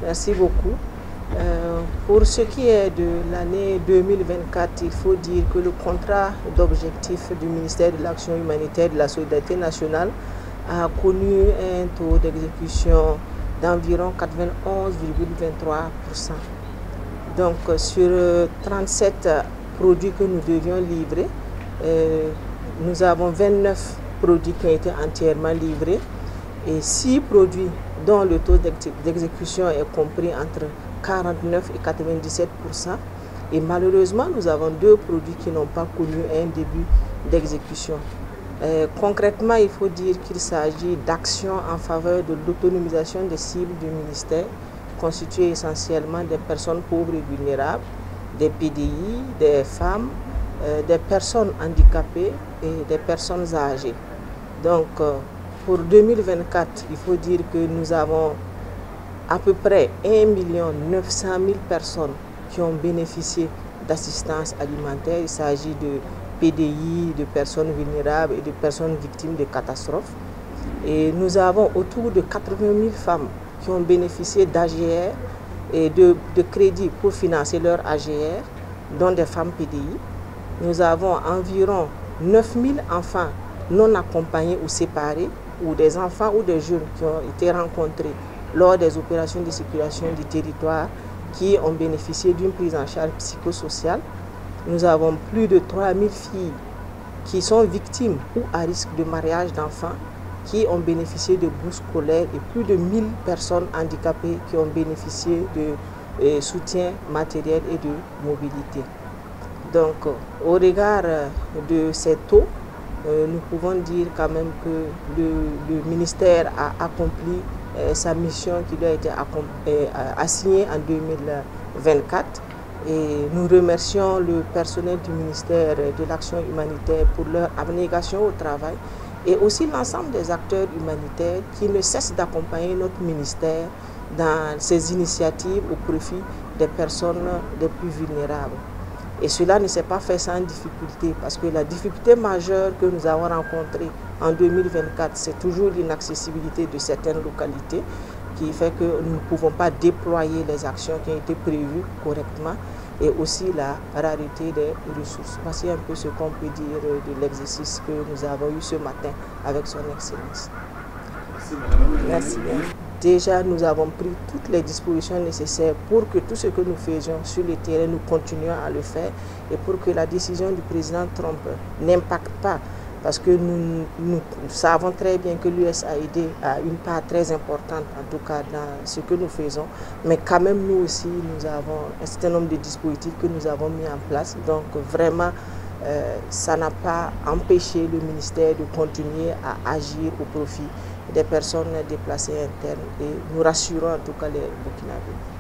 Merci beaucoup. Pour ce qui est de l'année 2024, il faut dire que le contrat d'objectif du ministère de l'Action humanitaire et de la Solidarité nationale a connu un taux d'exécution d'environ 91,23%. Donc sur 37 produits que nous devions livrer, nous avons 29 produits qui ont été entièrement livrés et 6 produits dont le taux d'exécution est compris entre 49 et 97%. Et malheureusement, nous avons 2 produits qui n'ont pas connu un début d'exécution. Concrètement, il faut dire qu'il s'agit d'actions en faveur de l'autonomisation des cibles du ministère, constituées essentiellement des personnes pauvres et vulnérables, des PDI, des femmes, des personnes handicapées et des personnes âgées. Donc, pour 2024, il faut dire que nous avons à peu près 1 900 000 personnes qui ont bénéficié d'assistance alimentaire. Il s'agit de PDI, de personnes vulnérables et de personnes victimes de catastrophes. Et nous avons autour de 80 000 femmes qui ont bénéficié d'AGR et de crédits pour financer leur AGR, dont des femmes PDI. Nous avons environ 9 000 enfants non accompagnés ou séparés, ou des enfants ou des jeunes qui ont été rencontrés lors des opérations de circulation du territoire qui ont bénéficié d'une prise en charge psychosociale. Nous avons plus de 3 000 filles qui sont victimes ou à risque de mariage d'enfants qui ont bénéficié de bourses scolaires et plus de 1000 personnes handicapées qui ont bénéficié de soutien matériel et de mobilité. Donc, au regard de ces taux, nous pouvons dire quand même que le ministère a accompli sa mission qui lui a été assignée en 2024. Et nous remercions le personnel du ministère de l'Action humanitaire pour leur abnégation au travail et aussi l'ensemble des acteurs humanitaires qui ne cessent d'accompagner notre ministère dans ses initiatives au profit des personnes les plus vulnérables. Et cela ne s'est pas fait sans difficulté, parce que la difficulté majeure que nous avons rencontrée en 2024, c'est toujours l'inaccessibilité de certaines localités qui fait que nous ne pouvons pas déployer les actions qui ont été prévues correctement et aussi la rareté des ressources. Voici un peu ce qu'on peut dire de l'exercice que nous avons eu ce matin avec son Excellence. Merci, Madame. Merci bien. Déjà, nous avons pris toutes les dispositions nécessaires pour que tout ce que nous faisions sur le terrain, nous continuions à le faire et pour que la décision du président Trump n'impacte pas. Parce que nous savons très bien que l'USAID a une part très importante, en tout cas dans ce que nous faisons. Mais quand même, nous aussi, nous avons un certain nombre de dispositifs que nous avons mis en place. Donc vraiment, ça n'a pas empêché le ministère de continuer à agir au profit des personnes déplacées internes. Et nous rassurons en tout cas les Burkinabés.